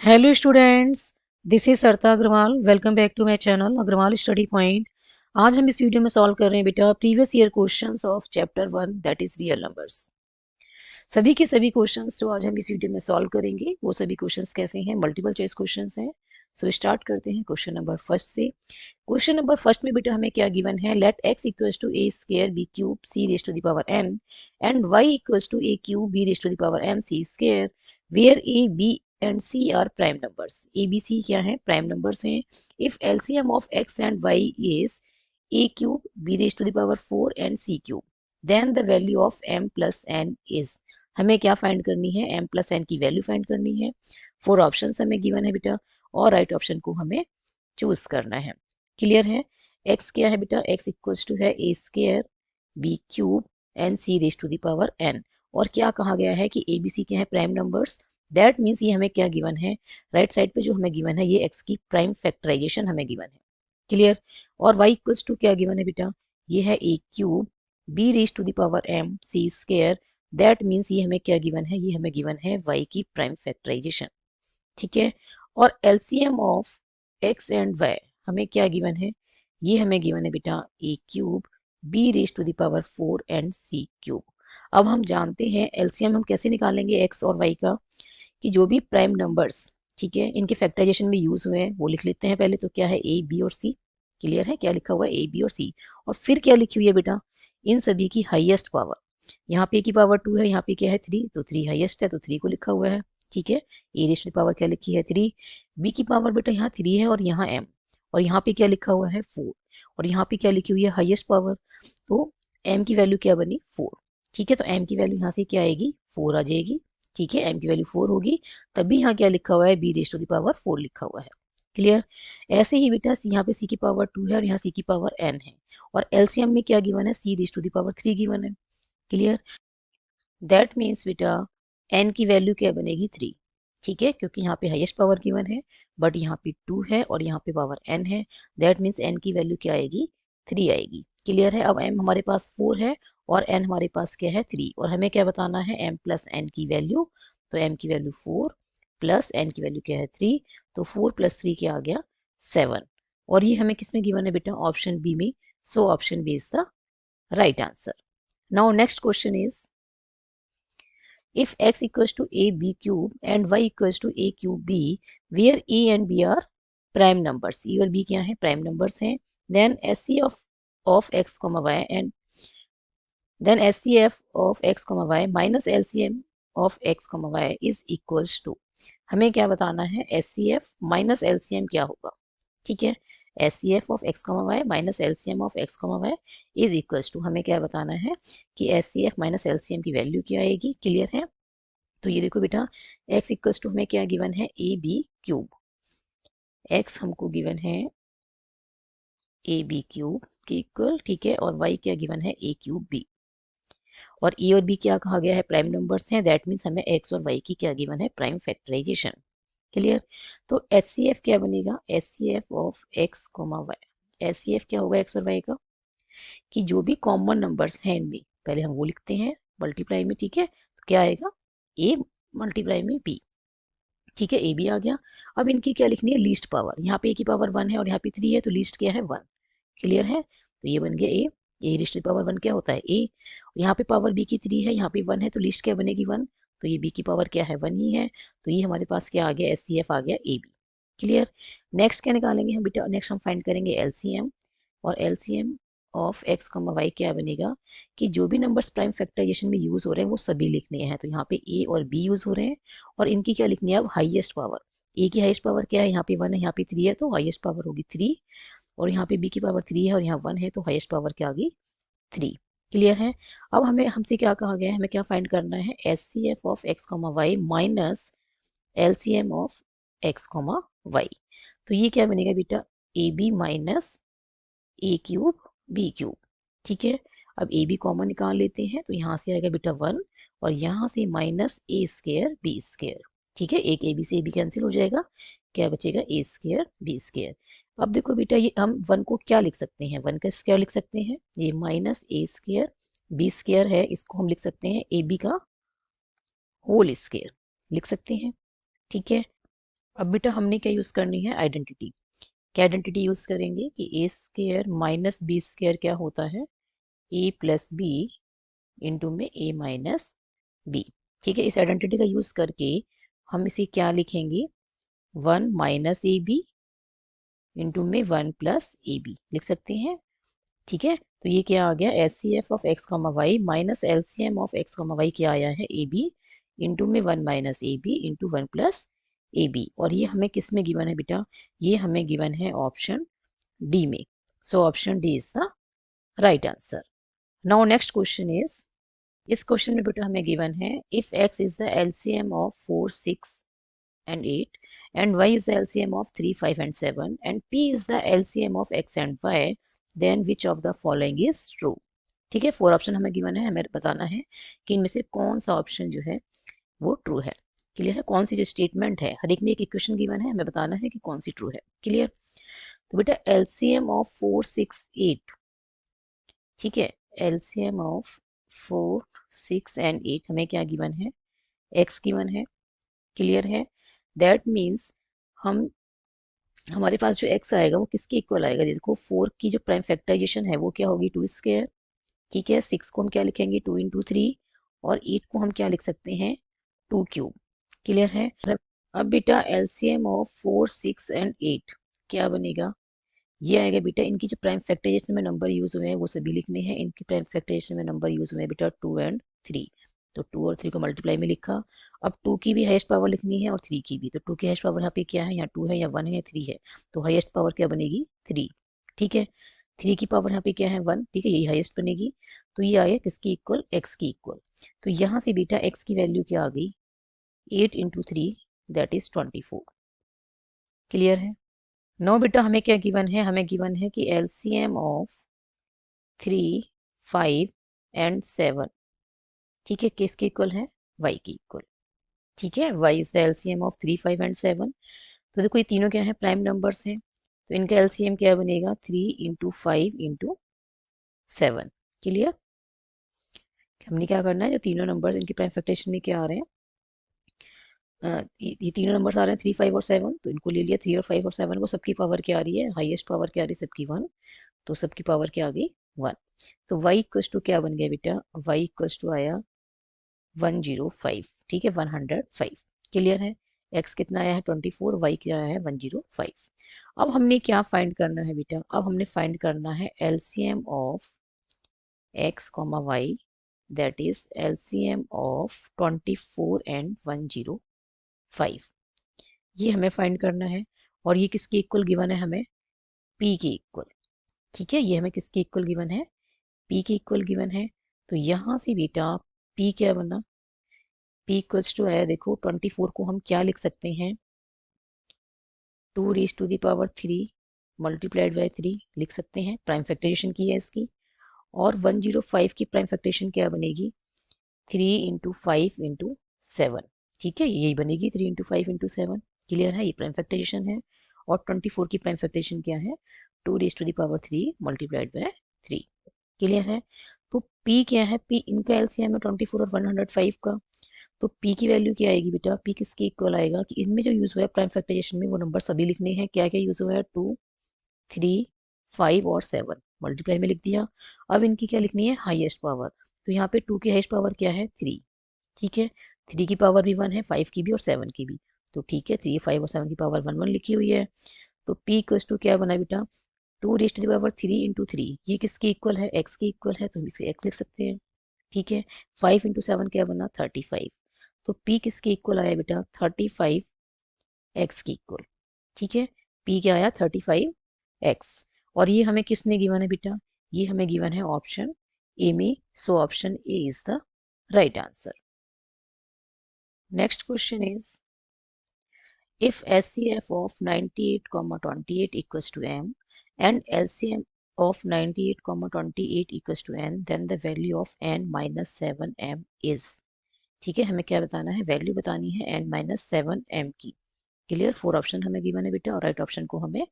Hello students, this is Sarita Agarwal. Welcome back to my channel Agarwal study point. आज हम इस video में सॉल्व कर रहे हैं बेटा previous year questions of chapter 1 that is real numbers. सभी के सभी क्वेश्चंस जो आज हम इस वीडियो में सॉल्व करेंगे वो सभी क्वेश्चंस कैसे हैं, मल्टीपल चॉइस क्वेश्चंस हैं। सो स्टार्ट करते हैं क्वेश्चन नंबर फर्स्ट से। क्वेश्चन नंबर फर्स्ट में बेटा हमें क्या गिवन है, let x equals to a square b cube c raise to the power n and y equals to a cube b raise to the power m c square where a b and c are prime numbers. a b c क्या है, prime numbers हैं। If LCM of x and y is a cube b raise to the power 4 and c cube then the value of m plus n is. हमें क्या find करनी है, m plus n की value find करनी है। 4 options हमें given है बेटा और राइट ऑप्शन को हमें चूज करना है। क्लियर है। x क्या है बेटा, x इक्वल्स टू है a square b cube and c raise to the power n। और क्या कहा गया है कि a b c क्या है, प्राइम नंबर्स। दैट मीन्स ये हमें क्या गिवन है, राइट साइड पे जो हमें गिवन है ये x की प्राइम फैक्टराइजेशन हमें गिवन है। क्लियर। और y इक्वल्स टू क्या गिवन है बेटा, ये है a cube b raise to the power m c square. That means ये हमें क्या गिवन है, ये हमें गिवन है y की प्राइम फैक्टराइजेशन। ठीक है। और LCM of x and y हमें क्या गिवन है, ये हमें गिवन है बेटा a cube b raise to the power 4 and c cube. अब हम जानते हैं एलसीएम हम कैसे निकालेंगे x और y का, कि जो भी प्राइम नंबर्स ठीक है इनके फैक्टराइजेशन में यूज हुए हैं वो लिख लेते हैं पहले। तो क्या है, a b और c। क्लियर है, क्या लिखा हुआ है, a b और c। और फिर क्या लिखी हुई है बेटा, इन सभी की हाईएस्ट पावर। यहाँ पे a की पावर 2 है, यहाँ पे क्या है 3, तो 3 हाईएस्ट है तो 3 को लिखा हुआ है। ठीक है। ए रेज़ टू द पावर क्या लिखी है 3, बी की पावर बेटा यहाँ 3 है और यहाँ m, और यहाँ पे क्या लिखा हुआ है 4, और यहाँ पे क्या लिखी हुई है हाईएस्ट पावर। तो m की वैल्यू क्या बनी 4। ठीक है, तो m की वैल्यू यहाँ से क्या आएगी 4 आ जाएगी। ठीक है, m की वैल्यू 4 होगी, तभी यहाँ क्या लिखा हुआ है b raise to the power 4 लिखा हुआ है। क्लियर। ऐसे ही बेटा यहाँ पे c की पावर 2 है और यहाँ c की पावर n है, और एलसीएम में क्या गिवन है, c raise to the power 3 given है। क्लियर। दैट मीन्स बेटा n की वैल्यू क्या बनेगी 3। ठीक है, क्योंकि यहाँ पे हाईएस्ट पावर गिवन है बट यहाँ पे 2 है और यहाँ पे पावर n है। दैट मीन्स n की वैल्यू क्या आएगी 3 आएगी। क्लियर है। अब m हमारे पास 4 है और n हमारे पास क्या है 3, और हमें क्या बताना है m प्लस n की वैल्यू। तो m की वैल्यू 4 प्लस n की वैल्यू क्या है 3, तो 4 प्लस 3 क्या आ गया 7। और ये हमें किस में गिवन है बेटा, ऑप्शन बी में। So option B is the right answer. Now next question is, if x equals to a b cube and y equals to a cube b where a and b are prime numbers, e और b क्या है, prime numbers हैं, then SC of x y and then SCF of x y minus LCM of x y is equals to। हमें क्या बताना है, SCF minus LCM क्या होगा। ठीक है, SCF of x y minus LCM of x y is equals to, हमें क्या बताना है कि SCF माइनस LCM की वैल्यू क्या आएगी। क्लियर है। तो ये देखो बेटा x इक्वल्स टू हमें क्या गिवन है, ए बी क्यूब। x हमको गिवन है ए बी क्यूब के इक्वल। ठीक है, और y क्या गिवन है a क्यूब b, और a और b क्या कहा गया है, प्राइम नंबर्स हैं। दैट मीन्स हमें x और y की क्या गिवन है, प्राइम फैक्टराइजेशन। क्लियर। तो HCF क्या बनेगा, HCF of x y। HCF क्या होगा x और y का, कि जो भी कॉमन नंबर्स हैं इनमें पहले हम वो लिखते हैं मल्टीप्लाई में। ठीक है, तो क्या आएगा a मल्टीप्लाई में b। ठीक है, ए बी आ गया। अब इनकी क्या लिखनी है, लीस्ट पावर। यहाँ पे ए की पावर 1 है और यहाँ पे 3 है, तो लीस्ट क्या है 1। क्लियर है, तो ये बन गया ए रेज़ टू पावर 1 क्या होता है ए। यहाँ पे पावर बी की 3 है, यहाँ पे 1 है, तो लीस्ट क्या बनेगी 1। तो ये बी की पावर क्या है 1 ही है, तो ये हमारे पास क्या आ गया, SCF आ गया ए बी। क्लियर। नेक्स्ट क्या निकालेंगे हम बेटा, नेक्स्ट हम फाइंड करेंगे एलसीएम, और एलसीएम ऑफ x y क्या बनेगा, कि जो भी नंबर्स प्राइम फैक्टराइजेशन में यूज हो रहे हैं वो सभी लिखने हैं। तो यहाँ पे a और b यूज हो रहे हैं, और इनकी क्या लिखनी है अब, हाईएस्ट पावर। a की हाईएस्ट पावर क्या है, यहाँ पे 1 है, यहाँ पे 3 है, तो हाईएस्ट पावर होगी 3। और यहाँ पे b की पावर 3 है और यहाँ 1 है, तो हाईएस्ट पावर क्या आ गई 3। क्लियर है। अब हमें हमसे क्या कहा गया है, हमें क्या फाइंड करना है, SCF of x y minus LCM of x y। तो ये क्या बनेगा बेटा, A B minus A cube B cube. ठीक है, अब ए बी कॉमन निकाल लेते हैं, तो यहाँ से आएगा बेटा 1 और यहाँ से माइनस ए स्क्वायर बी स्क्वायर। ठीक है, एक ए बी से ए बी कैंसिल हो जाएगा, क्या बचेगा ए स्क्वायर बी स्क्वायर। अब देखो बेटा ये हम 1 को क्या लिख सकते हैं, 1 का स्क्वायर लिख सकते हैं, ये माइनस ए स्क्वायर बी स्क्वायर है, इसको हम लिख सकते हैं ए बी का होल स्क्वायर लिख सकते हैं। ठीक है, अब बेटा हमने क्या यूज़ करनी है, आइडेंटिटी। क्या आइडेंटिटी यूज़ करेंगे कि ए स्क्वायर माइनस बी स्क्वायर क्या होता है, ए प्लस बी इंटू में ए माइनस बी। ठीक है, इस आइडेंटिटी का यूज़ करके हम इसे क्या लिखेंगे, 1 माइनस ए बी इंटू में 1 प्लस ए बी लिख सकते हैं। ठीक है, तो ये क्या आ गया, S C F of x comma y minus L C M of x comma y क्या आया है, ए बी इंटू में 1 minus A B into 1 plus A B. और ये हमें किस में गिवन है बेटा, ये हमें गिवन है ऑप्शन डी में। So option D is the right answer. Now next question is, इस क्वेश्चन में बेटा हमें गिवन है if x is the LCM of 4 6 and 8 and y is the LCM of 3 5 and 7 and p is the LCM of x and y, then which of the following is true। ठीक है, 4 option हमें given है, हमें बताना है कि इनमें से कौन सा ऑप्शन जो है वो ट्रू है। क्लियर है, कौन सी जो स्टेटमेंट है, हर एक में एक इक्वेशन गिवन है, हमें बताना है कि कौन सी ट्रू है। क्लियर, तो बेटा LCM ऑफ 4 6 8, ठीक है, LCM ऑफ 4 6 and 8 हमें क्या गिवन है, x गिवन है। क्लियर है, दैट मीन्स हम, हमारे पास जो x आएगा वो किसके इक्वल आएगा, देखो 4 की जो प्राइम फैक्टराइजेशन है वो क्या होगी, 2 स्क्वायर। ठीक है, 6 को हम क्या लिखेंगे, 2 इंटू 3, और 8 को हम क्या लिख सकते हैं, 2 क्यूब। क्लियर है, अब बेटा एलसीएम ऑफ 4 6 एंड 8 क्या बनेगा, ये आएगा बेटा, इनकी जो प्राइम फैक्टराइजेशन में नंबर यूज हुए हैं वो सभी लिखने हैं। इनकी प्राइम फैक्टराइजेशन में नंबर यूज हुए हैं बेटा 2 एंड 3, तो 2 और 3 को मल्टीप्लाई में लिखा। अब 2 की भी हाईएस्ट पावर लिखनी है और 3 की भी, तो 2 की हाईएस्ट पावर यहाँ पे क्या है, यहाँ 2 है या 1 है या 3 है, तो हाईएस्ट पावर क्या बनेगी, 3। ठीक है, 3 की पावर यहाँ पे क्या है, 1। ठीक है, यही हाईएस्ट बनेगी। तो ये आया किसकी इक्वल, एक्स की इक्वल। तो यहाँ से बेटा एक्स की वैल्यू क्या आ गई, 8 इंटू 3 दैट इज 24। क्लियर है, नो बेटा हमें क्या गिवन है, हमें गिवन है कि एलसीएम ऑफ 3 5 एंड 7, ठीक है, किसके इक्वल है, y की इक्वल। ठीक है, y is the LCM of 3 5 and 7। तो देखो ये तीनों क्या है, प्राइम नंबर्स हैं, तो इनका एलसीएम क्या बनेगा, 3 इंटू 5 इंटू 7। क्लियर, हमने क्या करना है, जो तीनों नंबर्स इनकी प्राइम फैक्टराइजेशन में क्या आ रहे हैं, ये तीनों नंबर्स आ रहे हैं 3 5 और 7, तो इनको ले लिया, 3 और 5 और 7 को, सबकी पावर क्या आ रही है, हाईएस्ट पावर क्या आ रही है सबकी 1, तो सबकी पावर क्या आ गई, 1। तो y इक्वल्स टू क्या बन गया बेटा, y इक्वल्स टू आया 105। ठीक है, 105। क्लियर है, x कितना आया है 24, y क्या आया है 105। अब हमने क्या फाइंड करना है बेटा, अब हमने फाइंड करना है LCM of x comma y, that is LCM of 24 and 105, ये हमें फाइंड करना है। और ये किसके इक्वल गिवन है, हमें p के इक्वल। ठीक है, ये हमें किसके इक्वल गिवन है, p के इक्वल गिवन है। तो यहाँ से बेटा p क्या बना, p इक्वल्स टू आया, देखो 24 को हम क्या लिख सकते हैं, 2 raise to the power 3 multiplied by 3 लिख सकते हैं, प्राइम फैक्टराइजेशन की है इसकी। और 105 की प्राइम फैक्टराइजेशन क्या बनेगी, 3 इंटू 5 इंटू 7। ठीक है, यही बनेगी 3 इंटू 5 इंटू 7। क्लियर है, ये प्राइम फैक्टराइजेशन है। और 24 की प्राइम फैक्टराइजेशन क्या है, 2 raise to the power 3 multiplied by 3। Clear है, तो p क्या है, p इनका एलसीएम है 24 और 105 का, तो p की वैल्यू क्या आएगी बेटा, p किसके इक्वल आएगा, कि इनमें जो यूज हुआ है प्राइम फैक्टराइजेशन में वो नंबर सभी लिखने हैं। क्या क्या यूज हुआ है, 2 3 5 और 7 मल्टीप्लाई में लिख दिया। अब इनकी क्या लिखनी है, हाईएस्ट पावर, तो यहाँ पे 2 की हाईएस्ट पावर क्या है, 3। ठीक है, 3 की पावर भी 1 है, 5 की भी और 7 की भी, तो ठीक है, 3 5 और 7 की पावर 1 1 लिखी हुई है। तो p इक्वल्स टू क्या बना बेटा, 2 raise to the power 3 into 3, ये किसके इक्वल है, x के इक्वल है, तो हम इसके x लिख सकते हैं। ठीक है, 5 इंटू 7 क्या बना, 35। तो p किसके इक्वल आया बेटा, 35 x की इक्वल। ठीक है, p क्या आया, 35 x। और ये हमें किस में गिवन है बेटा, ये हमें गिवन है ऑप्शन ए में। So option A is the right answer. Next question is, if SCF of 98, 28 equals to m and LCM of 98, 28 equals to n, then the value of n minus 7m is। ठीक है, हमें क्या बताना है, value बतानी है n minus 7m की। Clear, 4 option हमें गिवन है बेटा, और राइट ऑप्शन को हमें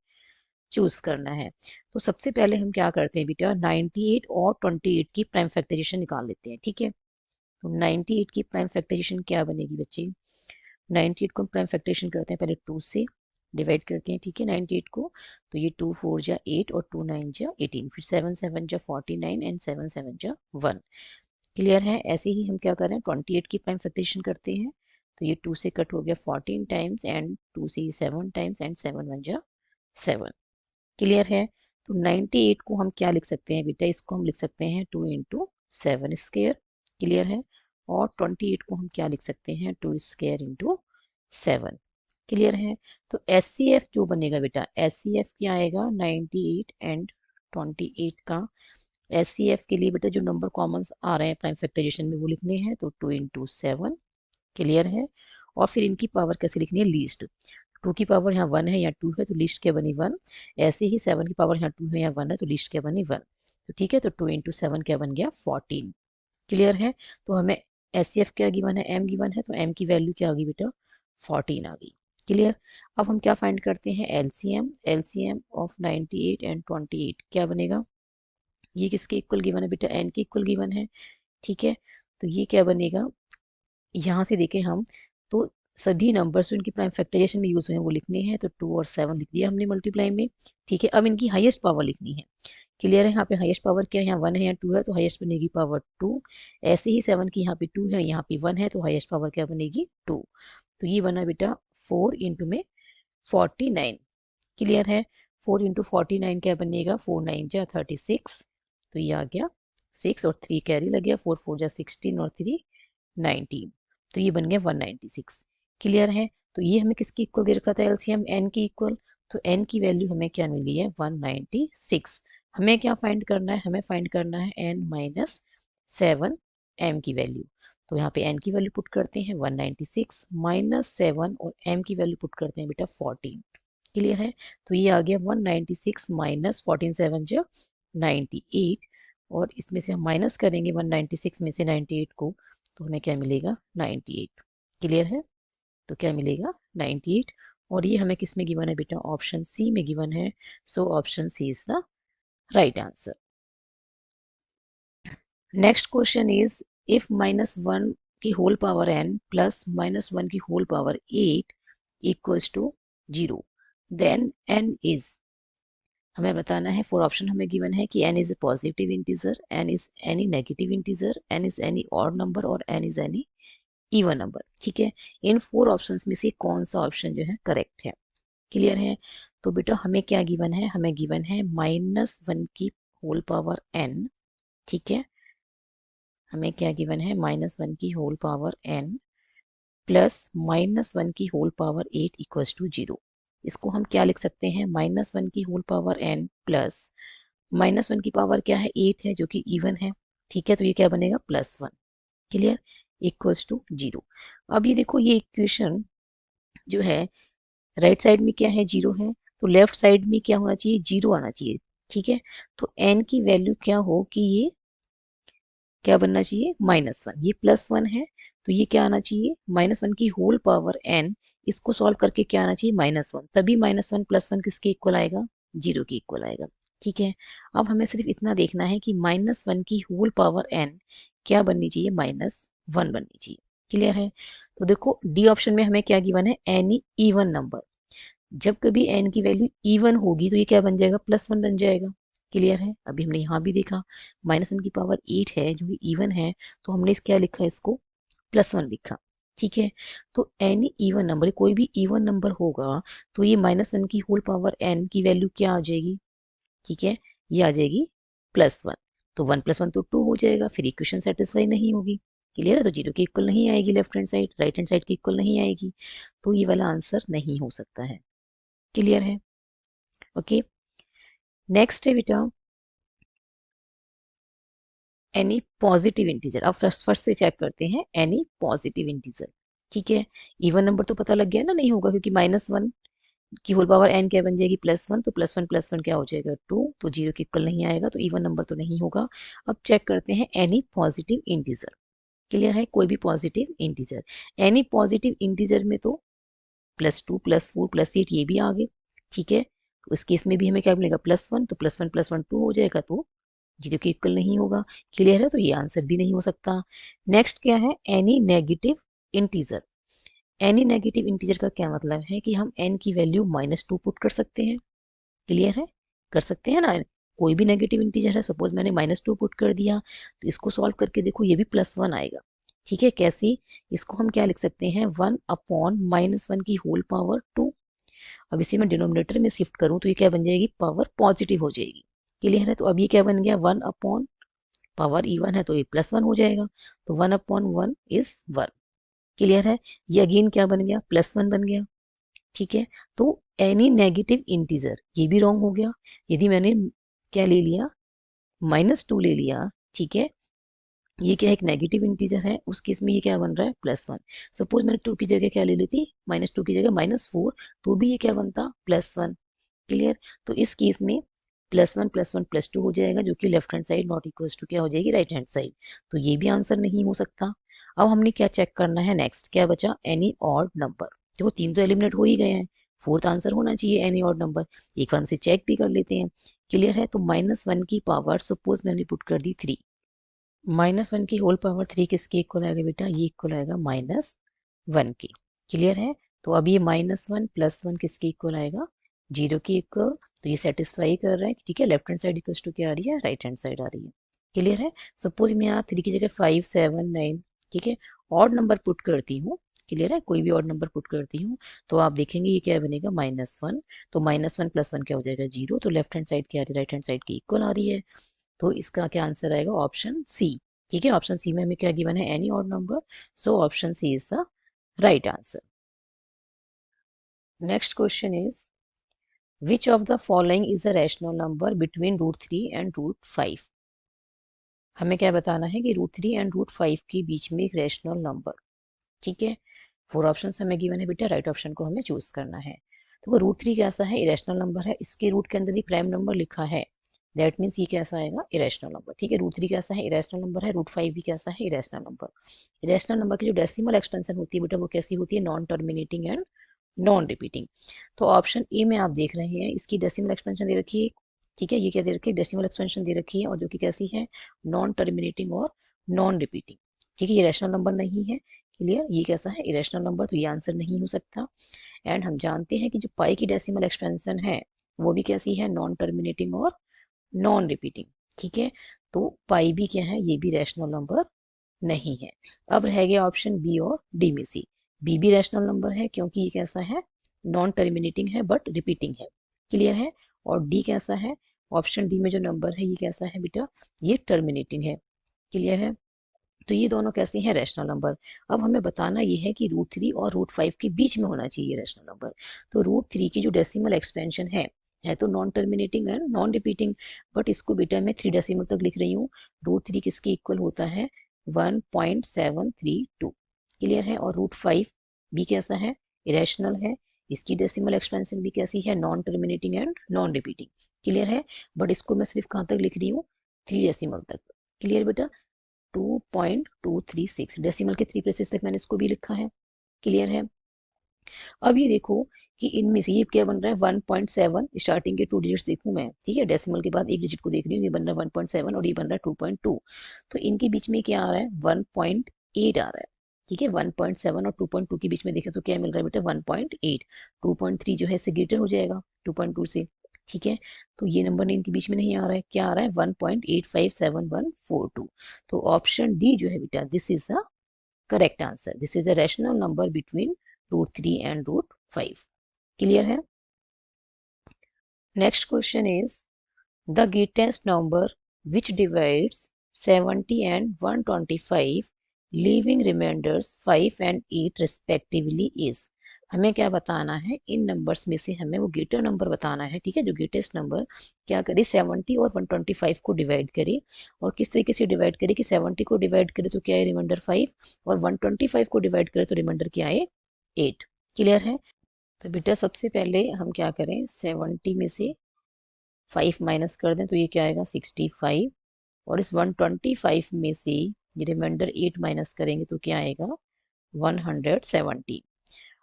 चूज करना है। तो सबसे पहले हम क्या करते हैं बेटा, 98 और 28 की प्राइम फैक्टराइजेशन निकाल लेते हैं। ठीक है, तो 98 की प्राइम फैक्टराइजेशन क्या बनेगी बच्चे, 98 को हम प्राइम फैक्टराइजेशन करते हैं, पहले 2 से डिवाइड करते हैं, ठीक है 98 को। तो ये 2 4 जा 8 और 2 9 जा 18, फिर 7 7 जा 49 एंड 7 7 जा 1। क्लियर है। ऐसे ही हम क्या कर रहे हैं 28 की प्राइम फैक्टराइजेशन करते हैं, तो ये 2 से कट हो गया 14 टाइम्स एंड 2 से 7 टाइम्स एंड 7 1 जा 7। क्लियर है। तो 98 को हम क्या लिख सकते हैं बेटा, इसको हम लिख सकते हैं 2 इंटू 7 स्क्वायर। क्लियर है। और 28 को हम क्या लिख सकते हैं 2 स्क्वायर इंटू 7। क्लियर है। तो SCF जो बनेगा बेटा, SCF क्या आएगा 98 एंड 28 का SCF के लिए बेटा जो नंबर कॉमन आ रहे हैं प्राइम फैक्टराइजेशन में वो लिखने हैं, तो 2 इंटू 7। क्लियर है। और फिर इनकी पावर कैसे लिखनी है, लीस्ट। 2 की पावर यहाँ 1 है या 2 है तो लीस्ट क्या बनी 1। ऐसे ही 7 की पावर यहाँ 2 है या 1 है तो लीस्ट क्या बनी 1। तो ठीक है, तो 2 इंटू 7 क्या बन गया 14। क्लियर है। तो हमें SCF क्या गिवन है, M गिवन है, तो M की वैल्यू क्या आ गई बेटा 14 आ गई। क्लियर। अब हम क्या फाइंड करते हैं LCM ऑफ 98 एंड 28 क्या बनेगा, ये किसके इक्वल गिवन है बेटा, N के इक्वल गिवन है। ठीक है। तो ये क्या बनेगा, यहाँ से देखें हम तो सभी नंबर्स जो इनकी प्राइम फैक्टराइजेशन में यूज हुए हैं वो लिखने हैं, तो 2 और 7 लिख दिया हमने मल्टीप्लाई में। ठीक है। अब इनकी हाईएस्ट पावर लिखनी है। क्लियर है। यहाँ पे हाईएस्ट पावर क्या है, यहाँ 1 है या 2 है तो हाईएस्ट बनेगी पावर 2। ऐसे ही 7 की यहाँ पे 2 है यहाँ पे 1 है तो हाईएस्ट पावर क्या बनेगी 2। तो ये बना बेटा 4 इंटू में 49। क्लियर है। 4 इंटू 49 क्या बनेगा, 4 9 जा 36, तो ये आ गया 6 और 3 कैरी लग गया, 4 4 जा 16 और 3 19, तो ये बन गया 196। क्लियर है। तो ये हमें किसकी इक्वल दे रखा था LCM N की इक्वल, तो N की वैल्यू हमें क्या मिली है 196। हमें क्या फाइंड करना है, हमें फाइंड करना है N माइनस 7 M की वैल्यू। तो यहाँ पे N की वैल्यू पुट करते हैं 196 माइनस 7 और M की वैल्यू पुट करते हैं बेटा 14। क्लियर है। तो ये आ गया 196 माइनस 14 7 जो 98, और इसमें से हम माइनस करेंगे 196 में से 98 को, तो हमें क्या मिलेगा 98। क्लियर है। तो क्या मिलेगा 98, और ये हमें किस में गिवन है बेटा, ऑप्शन सी में गिवन है। So option C is the right answer. Next question is if -1 की होल पावर n प्लस -1 की whole power 8 equals to 0, then n is, हमें बताना है। 4 ऑप्शन हमें गिवन है कि n is a positive integer, n is any negative integer, n is any odd number और n is any even number. ठीक है। इन 4 ऑप्शंस में से कौन सा ऑप्शन जो है करेक्ट है। क्लियर है। तो बेटा हमें क्या गिवन है, हमें गिवन है -1 की होल पावर n। ठीक है। हमें क्या गिवन है, -1 की होल पावर n प्लस -1 की होल पावर 8 इक्वल्स टू 0। इसको हम क्या लिख सकते हैं, -1 की होल पावर n प्लस -1 की पावर क्या है 8 है जो कि इवन है। ठीक है। तो ये क्या बनेगा +1। क्लियर। Equals to 0। अब ये देखो ये इक्वेशन जो है राइट साइड में क्या है 0 है, तो लेफ्ट साइड में क्या होना चाहिए 0 आना चाहिए। ठीक है। तो n की वैल्यू क्या हो कि ये क्या बनना चाहिए -1, ये +1 है तो ये क्या आना चाहिए -1 की होल पावर n, इसको सॉल्व करके क्या आना चाहिए -1, तभी -1 +1 किसके इक्वल आएगा 0 के इक्वल आएगा। ठीक है। अब हमें सिर्फ इतना देखना है कि -1 की होल पावर n क्या बननी चाहिए -1 बननी चाहिए। क्लियर है। तो देखो डी ऑप्शन में हमें क्या गिवन है, एनी इवन नंबर। जब कभी n की वैल्यू इवन होगी तो ये क्या बन जाएगा +1 बन जाएगा। क्लियर है। अभी हमने यहाँ भी देखा -1 की पावर 8 है जो कि इवन है, तो हमने क्या लिखा इसको +1 लिखा। ठीक है। तो एनी इवन नंबर, कोई भी इवन नंबर होगा तो ये -1 की होल पावर n की वैल्यू क्या आ जाएगी। ठीक है। ये आ जाएगी +1, तो 1 + 1 तो 2 हो जाएगा, फिर इक्वेशन सेटिस्फाई नहीं होगी। क्लियर है। तो 0 के इक्वल नहीं आएगी left hand side, right hand side की इक्वल नहीं आएगी, तो ये वाला आंसर नहीं हो सकता है। क्लियर है। ओके। नेक्स्ट है बेटा एनी पॉजिटिव इंटीजर। अब फर्स्ट से चेक करते हैं एनी पॉजिटिव इंटीजर। ठीक है। इवन नंबर तो पता लग गया ना, नहीं होगा क्योंकि -1 की होल पावर n क्या बन जाएगी +1, तो +1 + 1 क्या हो जाएगा 2, तो 0 के इक्वल नहीं आएगा, तो इवन नंबर तो नहीं होगा। अब चेक करते हैं एनी पॉजिटिव इंटीजर। क्लियर है। कोई भी positive integer, any positive integer में तो +2 +4 +8 ये भी आ गए। ठीक है। तो इस केस में भी हमें क्या मिलेगा +1, तो +1 + 1 2 हो जाएगा, तो 0 के इक्वल नहीं होगा। क्लियर है। तो ये आंसर भी नहीं हो सकता। नेक्स्ट क्या है any negative integer. Any negative integer का क्या मतलब है कि हम n की वैल्यू -2 पुट कर सकते हैं। क्लियर है, कर सकते हैं ना। कोई भी नेगेटिव इंटीजर है, सपोज मैंने -2 पुट कर दिया, तो इसको सॉल्व करके देखो ये भी +1 आएगा। ठीक है, कैसी, इसको हम क्या लिख सकते हैं, 1/-1 की होल पावर 2। अब इसे मैं डिनोमिनेटर में शिफ्ट करूं तो ये क्या बन जाएगी, पावर पॉजिटिव हो जाएगी। क्लियर है, तो अब ये क्या बन गया, 1 पावर इवन है तो ये +1 हो जाएगा, तो 1/1 इज 1। क्लियर है, ये अगेन क्या बन गया, +1 बन गया। ठीक है, तो एनी नेगेटिव इंटीजर, ये भी रॉन्ग हो गया। यदि मैंने क्या ले लिया, -2 ले लिया, ठीक है, ये क्या है, एक नेगेटिव इंटीजर है, उस केस में ये क्या बन रहा है, +1। सपोज मैंने 2 की जगह क्या ले ली थी, -2 की जगह -4, तो भी ये क्या बनता, +1। क्लियर, तो इस केस में +1 +1 +2 हो जाएगा, जो कि left hand side not equal to क्या हो जाएगी, राइट हैंड साइड। तो ये भी आंसर नहीं हो सकता। अब हमने क्या चेक करना है, नेक्स्ट क्या बचा, एनी ऑड नंबर। देखो 3 तो एलिमिनेट हो ही गए हैं, फोर्थ आंसर होना चाहिए एनी ऑड नंबर। एक बार हम से चेक भी कर लेते हैं। क्लियर है, तो -1 की पावर सपोज मैंने पुट कर दी 3, -1 की होल पावर 3 किसके इक्वल आएगा बेटा, ये इक्वल आएगा -1 की। क्लियर है, तो अब ये -1 +1 किसके इक्वल आएगा, 0 के इक्वल। तो ये सेटिस्फाई कर रहा है, ठीक है, left hand side equal to क्या आ रही है, राइट हैंड साइड आ रही है। क्लियर है, सपोज मैं यहाँ 3 की जगह 5 7 9, ठीक है, ऑड नंबर पुट करती हूँ। क्लियर है, कोई भी ऑड नंबर पुट करती हूँ तो आप देखेंगे ये क्या बनेगा, -1। तो -1 +1 क्या हो जाएगा, 0। तो लेफ्ट हैंड साइड क्या आ रही है, राइट हैंड साइड की इक्वल आ रही है। तो इसका क्या आंसर आएगा, ऑप्शन सी। ठीक है, ऑप्शन सी में हमें क्या गिवन है, any odd number. So option C is the right answer. Next question is, which of the following is a rational number between √3 and √5। हमें क्या बताना है कि √3 एंड √5 के बीच में एक रैशनल नंबर। ठीक है, 4 ऑप्शन हमें गिवन है बेटा, राइट ऑप्शन को हमें चूज करना है। तो √3 कैसा है, इरेशनल नंबर है, इसके रूट के अंदर ही प्राइम नंबर लिखा है, दैट मीन्स ये कैसा आएगा, इरेशनल नंबर। ठीक है, √3 कैसा है, इरेशनल नंबर है, √5 भी कैसा है, इरेशनल नंबर। इरेशनल नंबर की जो डेसिमल एक्सटेंशन होती है बेटा, वो कैसी होती है, non terminating and non repeating. तो ऑप्शन ए में आप देख रहे हैं, इसकी डेसिमल एक्सपेंशन दे रखी है। ठीक है, ये क्या दे रखी है, डेसिमल एक्सपेंशन दे रखी है, और जो कि कैसी है, नॉन टर्मिनेटिंग और नॉन रिपीटिंग। ठीक है, ये रैशनल नंबर नहीं है। क्लियर, ये कैसा है, इरेशनल नंबर, तो ये आंसर नहीं हो सकता। एंड हम जानते हैं कि जो पाई की डेसिमल एक्सपेंशन है वो भी कैसी है, नॉन टर्मिनेटिंग और नॉन रिपीटिंग। ठीक है, तो पाई भी क्या है, ये भी रैशनल नंबर नहीं है। अब रह गया ऑप्शन बी और डी में से। बी भी रैशनल नंबर है क्योंकि ये कैसा है, नॉन टर्मिनेटिंग है बट रिपीटिंग है। क्लियर है, और डी कैसा है, ऑप्शन डी में जो नंबर है ये कैसा है बेटा, ये टर्मिनेटिंग है। क्लियर है, तो ये दोनों कैसे हैं, रैशनल नंबर। अब हमें बताना ये है कि √3 और √5 के बीच में होना चाहिए रैशनल नंबर। तो √3 की जो डेसिमल एक्सपेंशन है तो non terminating and non repeating, but इसको बेटा मैं 3 डेसिमल तक लिख रही हूँ। √3 किसके इक्वल होता है, 1.732। क्लियर है, और √5 भी कैसा है, इरेशनल है, इसकी डेसिमल एक्सपेंशन भी कैसी है, non terminating and non repeating. Clear है, बट इसको मैं सिर्फ कहाँ तक लिख रही हूँ, 3 डेसिमल तक। क्लियर बेटा, 2.236 डेसिमल के 3 प्लेसेस तक मैंने इसको भी लिखा है। क्लियर है, अब ये देखो कि इनमें से ये क्या बन रहा है, 1.7, स्टार्टिंग के 2 डिजिट्स देखूं मैं, ठीक है, डेसिमल के बाद एक डिजिट को देख रही हूँ, ये बन रहा है 1.7 और ये बन रहा है 2.2। तो इनके बीच में क्या आ रहा है, 1.8 आ रहा है। ठीक है, 1.7 और 2.2 के बीच में देखें तो क्या मिल रहा है बेटा, 1.8। 2.3 जो है इससे ग्रेटर हो जाएगा 2.2 से। ठीक है, तो ये नंबर इनके बीच में नहीं आ रहा है, क्या आ रहा है, 1.857142। तो ऑप्शन डी जो है बेटा, this is the correct answer. This is a rational number between √3 and √5। Clear है, next question is, the greatest number which divides 70 and 125, leaving remainders 5 and 8 respectively is। हमें क्या बताना है, इन नंबर्स में से हमें वो ग्रेटर नंबर बताना है। ठीक है, जो ग्रेटेस्ट नंबर क्या करे, 70 और 125 को डिवाइड करे, और किस तरीके से डिवाइड करे कि 70 को डिवाइड करे तो क्या है, रिमाइंडर 5, और 125 को डिवाइड करे तो रिमाइंडर क्या है, 8। क्लियर है, तो बेटा सबसे पहले हम क्या करें, 70 में से 5 माइनस कर दें तो ये क्या आएगा, 65, और इस 125 में से ये रिमाइंडर 8 माइनस करेंगे तो क्या आएगा, 170।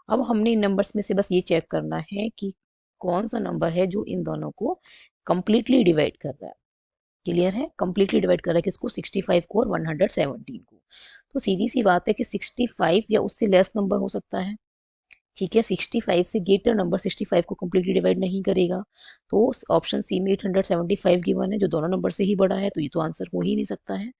अब हमने इन नंबर्स में से बस ये चेक करना है कि कौन सा नंबर है जो इन दोनों को कंप्लीटली डिवाइड कर रहा है। क्लियर है, कंप्लीटली डिवाइड कर रहा है किसको, 65 को और 117 को। तो सीधी सी बात है कि 65 या उससे लेस नंबर हो सकता है, ठीक है। 65 से ग्रेटर नंबर 65 को कंप्लीटली डिवाइड नहीं करेगा। तो ऑप्शन सी में 875 गिवन है जो दोनों नंबर से ही बड़ा है, तो ये तो आंसर हो ही नहीं सकता है।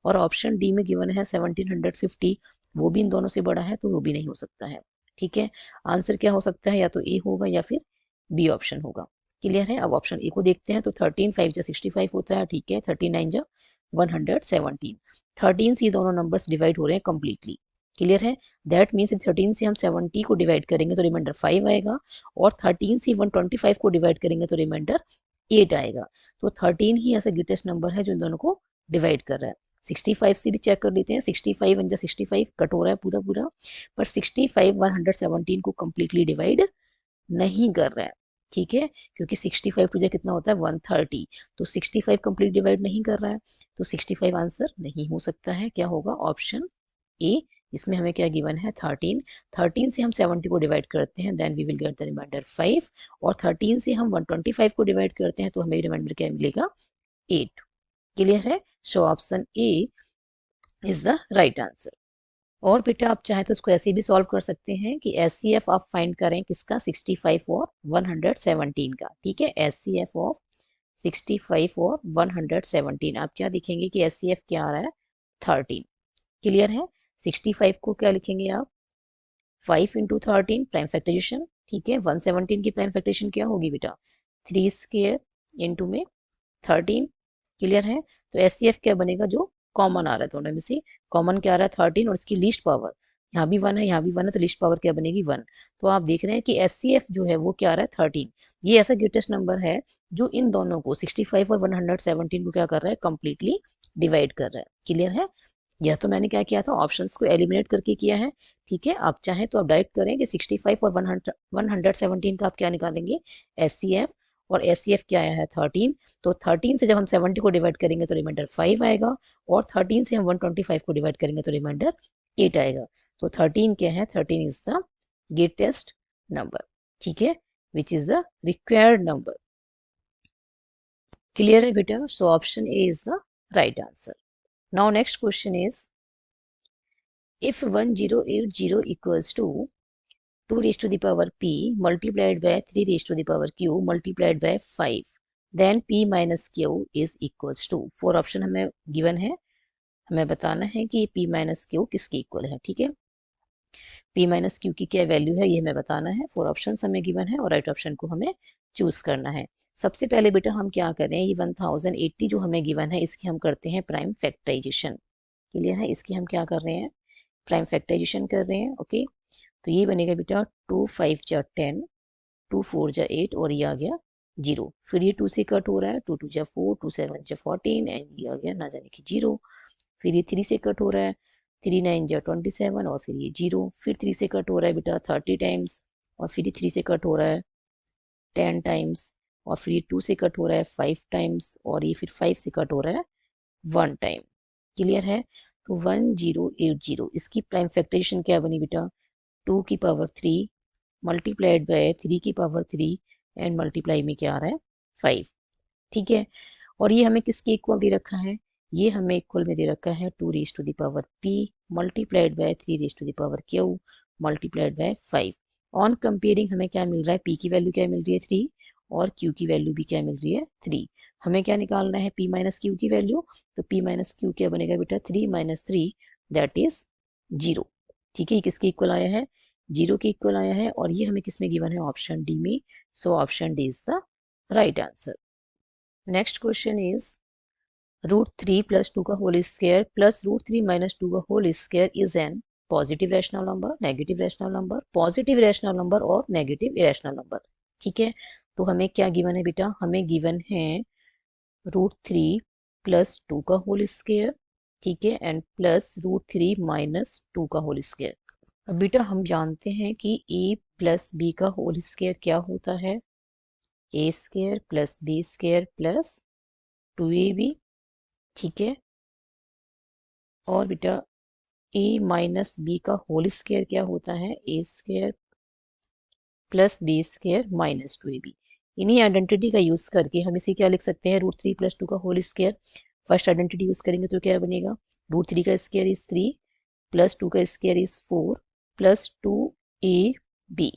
और ऑप्शन डी में गिवन है 1750, वो भी इन दोनों से बड़ा है, तो वो भी नहीं हो सकता है, ठीक है। आंसर क्या हो सकता है, या तो ए होगा या फिर बी ऑप्शन होगा। क्लियर है। अब ऑप्शन ए को देखते हैं। तो 13 5 जा 65 होता है, ठीक है। 39 जा 117, 13 से दोनों नंबर्स डिवाइड हो रहे हैं कंप्लीटली। क्लियर है। दैट मीन्स 13 से हम 70 को डिवाइड करेंगे तो रिमाइंडर 5 आएगा, और 13 से 125 को डिवाइड करेंगे तो रिमाइंडर 8 आएगा। तो 13 ही ऐसा ग्रेटेस्ट नंबर है जो इन दोनों को डिवाइड कर रहा है। 65 से भी चेक कर लेते हैं। 65 वन जा 65 कट हो रहा है पूरा पूरा, पर 65 117 को कंप्लीटली डिवाइड नहीं कर रहा है, ठीक है। क्योंकि 65 टू जा कितना होता है 130, तो 65 कंप्लीट डिवाइड नहीं कर रहा है, तो 65 आंसर नहीं हो सकता है। क्या होगा, ऑप्शन ए। इसमें हमें क्या गिवन है, 13। 13 से हम 70 को डिवाइड करते हैं, then we will get the remainder 5, और 13 से हम 125 को डिवाइड करते हैं तो हमें रिमाइंडर क्या मिलेगा, 8। क्लियर है। So option A is the right answer. और बेटा आप चाहें तो इसको ऐसे भी सॉल्व कर सकते हैं कि एचसीएफ आप फाइंड करें किसका, 65 और 117 का, ठीक है। एचसीएफ ऑफ 65 और 117 आप क्या दिखेंगे कि एचसीएफ क्या आ रहा है, 13। क्लियर है। 65 को क्या लिखेंगे आप, 5 इंटू 13 प्राइम फैक्टराइजेशन, ठीक है। 117 की प्राइम फैक्टराइजेशन क्या होगी बेटा, 3 स्क्वायर इंटू में 13। क्लियर है। तो एचसीएफ क्या बनेगा, जो कॉमन आ रहा है दोनों में से, कॉमन क्या आ रहा है 13, और इसकी लीस्ट पावर यहाँ भी 1 है यहाँ भी 1 है, तो लीस्ट पावर क्या बनेगी 1। तो आप देख रहे हैं कि एचसीएफ जो है वो क्या आ रहा है 13। ये ऐसा ग्रेटेस्ट नंबर है जो इन दोनों को 65 और 117 को क्या कर रहा है, कंप्लीटली डिवाइड कर रहा है। क्लियर है। यह तो मैंने क्या किया था, ऑप्शंस को एलिमिनेट करके किया है, ठीक है। आप चाहें तो आप डायरेक्ट करें कि 65 और 117 का आप क्या निकालेंगे, एचसीएफ, और एचसीएफ क्या आया है 13। तो 13 से जब हम 70 को डिवाइड करेंगे तो रिमाइंडर 5 आएगा, और 13 से हम 125 को डिवाइड करेंगे तो रिमाइंडर 8 आएगा। तो 13 क्या है, 13 इज द ग्रेटेस्ट नंबर, ठीक है, which is the required number. Clear है बेटा। सो option A is the right answer. Now next question is, if 1080 equals to 2 raised to the power p multiplied by 3 raised to the power q multiplied by 5, then p minus q is equals to 4 option हमें given है। हमें बताना है कि p minus Q किसके equal है, ठीक है। p माइनस क्यू की क्या वैल्यू है ये हमें बताना है। 4 ऑप्शन हमें गिवन है और राइट ऑप्शन को हमें चूज करना है। सबसे पहले बेटा हम क्या करें, ये 1080 जो हमें गिवन है इसकी हम करते हैं प्राइम फैक्टराइजेशन। क्लियर है। इसकी हम क्या कर रहे हैं, प्राइम फैक्टराइजेशन कर रहे हैं, ओके। तो ये बनेगा बेटा 2 5 जा 10, 2 4 जा 8, और ये आ गया 0। फिर ये 2 से कट हो रहा है, 2 2 जा 4, 2 7 जा 14, एंड ये आ गया ना जाने की 0। फिर ये 3 से कट हो रहा है, 3 9 जा 27, और फिर ये 0। फिर 3 से कट हो रहा है बेटा 30 टाइम्स, और फिर ये 3 से कट हो रहा है 10 टाइम्स, और फिर ये 2 से कट हो रहा है 5 टाइम्स, और ये फिर 5 से कट हो रहा है 1 टाइम। क्लियर है। तो 1080 इसकी प्राइम फैक्टराइजेशन क्या बनी बेटा, 2 की पावर 3 मल्टीप्लाइड बाय 3 की पावर 3, एंड मल्टीप्लाई में क्या आ रहा है 5, ठीक है। और ये हमें किसके इक्वल दे रखा है, ये हमें इक्वल में दे रखा है 2 raise to the power p multiplied by 3 raise to the power q multiplied by 5। On comparing हमें क्या मिल रहा है, p की वैल्यू क्या मिल रही है 3, और q की वैल्यू भी क्या मिल रही है 3। हमें क्या निकालना है, p माइनस क्यू की वैल्यू। तो p माइनस क्यू क्या बनेगा बेटा, 3 माइनस 3 दैट इज 0, ठीक है। ये किसके इक्वल आया है, 0 के इक्वल आया है, और ये हमें किसमें गिवन है, ऑप्शन डी में। So option D is the right answer. Next question is, √3 + 2 का होल स्क्वायर प्लस √3 - 2 का whole square is an positive rational number, negative rational number, positive rational number और नेगेटिव इरेशनल नंबर, ठीक है। तो हमें क्या given है बेटा, हमें गिवन है √3 + 2 का होल स्क्वायर, ठीक है, एंड प्लस √3 - 2 का होल स्क्वायर। अब बेटा हम जानते हैं कि a + b का होल स्क्वायर क्या होता है, a² + b² + 2ab, ठीक है। और बेटा a - b का होल स्क्वायर क्या होता है, a² + b² - 2ab। इन्हीं आइडेंटिटी का यूज़ करके हम इसे क्या लिख सकते हैं, √3 + 2 का whole square. First identity use करेंगे तो क्या बनेगा, √3 का स्क्वायर इज 3 + 2 का स्क्वायर इज 4 + 2ab।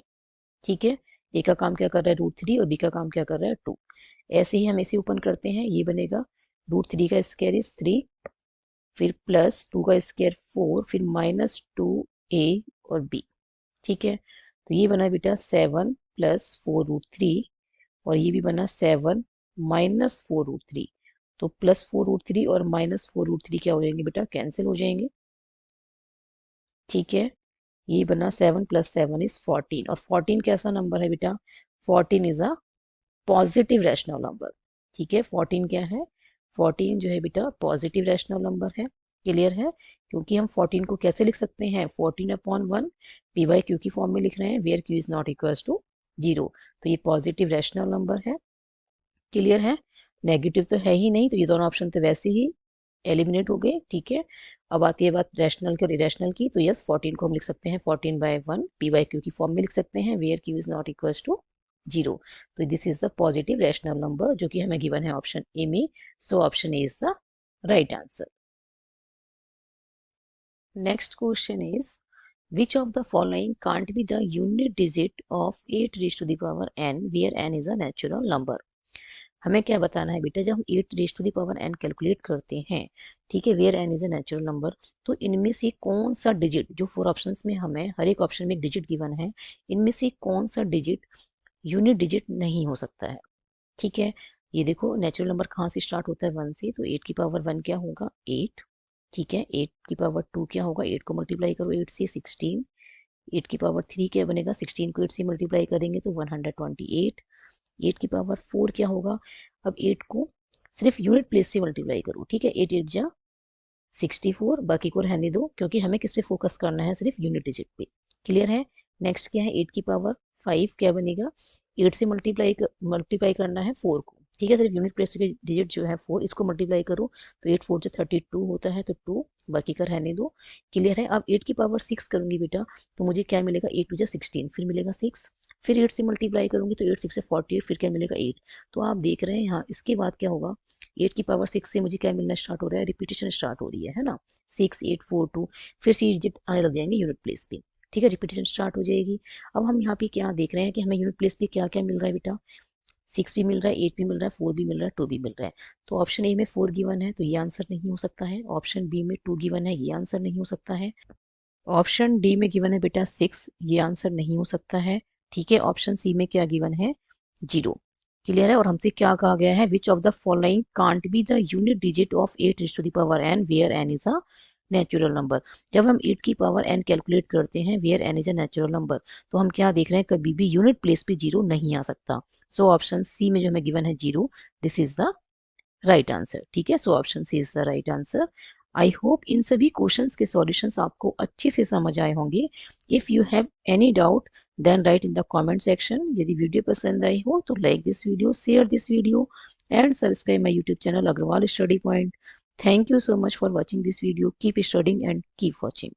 ठीक है, ए का काम क्या कर रहा है, √3, और बी का काम क्या कर रहा है, 2। ऐसे ही हम इसे ओपन करते हैं, ये बनेगा √3 का स्क्वायर इज 3, फिर +2 का स्क्वायर 4, फिर -2a और b। ठीक है, तो ये बना बेटा 7 + 4√3, और ये भी बना 7 - 4√3। तो +4√3 और -4√3 क्या हो जाएंगे बेटा, कैंसिल हो जाएंगे। ठीक है, ये बना 7 + 7 इज 14, और 14 कैसा नंबर है बेटा, 14 is a positive rational number. ठीक है, 14 क्या है, 14 जो है बेटा पॉजिटिव रैशनल नंबर है। क्लियर है, क्योंकि हम 14 को कैसे लिख सकते हैं, 14/1 p/q की फॉर्म में लिख रहे हैं, where q is not equal to 0। तो ये पॉजिटिव रैशनल नंबर है। क्लियर है, नेगेटिव तो है ही नहीं, तो ये दोनों ऑप्शन तो वैसे ही एलिमिनेट हो गए। ठीक है, अब आती है बात रैशनल की और इरेशनल की। तो यस, 14 को हम लिख सकते हैं 14/1 p/q की फॉर्म में लिख सकते हैं, where q is not equal to 0। तो this is the positive rational number जो कि हमें गिवन है ऑप्शन ए में। So option A is the right answer. Next question is which of the following can't be the unit digit of 8 raised to the power n where n is a natural number। हमें क्या बताना है बेटा, जब हम 8 raise to the power n calculate करते हैं, ठीक है, where n is a natural number, तो इनमें से कौन सा डिजिट, जो 4 ऑप्शंस में हमें हर एक ऑप्शन में एक डिजिट गिवन है, इनमें से कौन सा डिजिट यूनिट डिजिट नहीं हो सकता है। ठीक है, ये देखो नेचुरल नंबर कहाँ से स्टार्ट होता है, 1 से, तो 8 की पावर 1 क्या होगा, 8। ठीक है, 8 की पावर 2 क्या होगा, 8 को मल्टीप्लाई करो 8 से 16। 8 की पावर 3 क्या बनेगा, 16 को 8 से मल्टीप्लाई करेंगे तो 128। 8 की पावर 4 क्या होगा, अब 8 को सिर्फ यूनिट प्लेस से मल्टीप्लाई करो। ठीक है, 8 8 जा 64, बाकी को रहने दो, क्योंकि हमें किस पे फोकस करना है, सिर्फ यूनिट डिजिट पे। क्लियर है, नेक्स्ट क्या है, 8 की पावर 5 क्या बनेगा, 8 से मल्टीप्लाई करना है 4 को। ठीक है, सिर्फ यूनिट प्लेस के डिजिट जो है 4, इसको मल्टीप्लाई करो तो 8 4 जो 32 होता है, तो 2 बाकी का रहने दो। क्लियर है, अब 8 की पावर 6 करूंगी बेटा, तो मुझे क्या मिलेगा, 8 2 16, फिर मिलेगा 6, फिर 8 से मल्टीप्लाई करूंगी तो 8 6 से 48, फिर क्या मिलेगा 8। तो आप देख रहे हैं यहाँ, इसके बाद क्या होगा, 8 की पावर 6 से मुझे क्या मिलना स्टार्ट हो रहा है, रिपीटेशन स्टार्ट हो रही है ना, 6 8 4 2, फिर से डिजिट आने लग जाएंगे यूनिट प्लेस पे। ठीक है, रिपीटेशन स्टार्ट हो जाएगी। अब हम यहाँ पे क्या देख रहे हैं कि हमें यूनिट प्लेस पे क्या क्या मिल रहा है बेटा, 6 भी मिल रहा है, 8 भी मिल रहा है, 4 भी मिल रहा है, 2 भी मिल रहा है। तो ऑप्शन ए में 4 गिवन है, तो ये आंसर नहीं हो सकता है। ऑप्शन बी में 2 गिवन है, ये आंसर नहीं हो सकता है। ऑप्शन डी में गिवन है बेटा 6, ये आंसर नहीं हो सकता है। ठीक है, ऑप्शन सी में क्या गिवन है, 0। क्लियर है, और हमसे क्या कहा गया है, which of the following can't be the unit digit of 8 raise to the power n where n is a natural number. जब हम 8 की पावर n कैलकुलेट करते हैं, where n is a natural number, तो हम क्या देख रहे हैं, कभी भी यूनिट प्लेस पे 0 नहीं आ सकता। सो ऑप्शन सी में जो हमें गिवन है 0, this is the right answer. ठीक है, so option C is the right answer. I hope इन सभी क्वेश्चंस के सॉल्यूशंस आपको अच्छे से समझ आए होंगे। If you have any doubt then write in the comment section. यदि वीडियो पसंद आई हो तो like this video, share this video and subscribe my YouTube channel Agarwal study point. Thank you so much for watching this video. Keep studying and keep watching.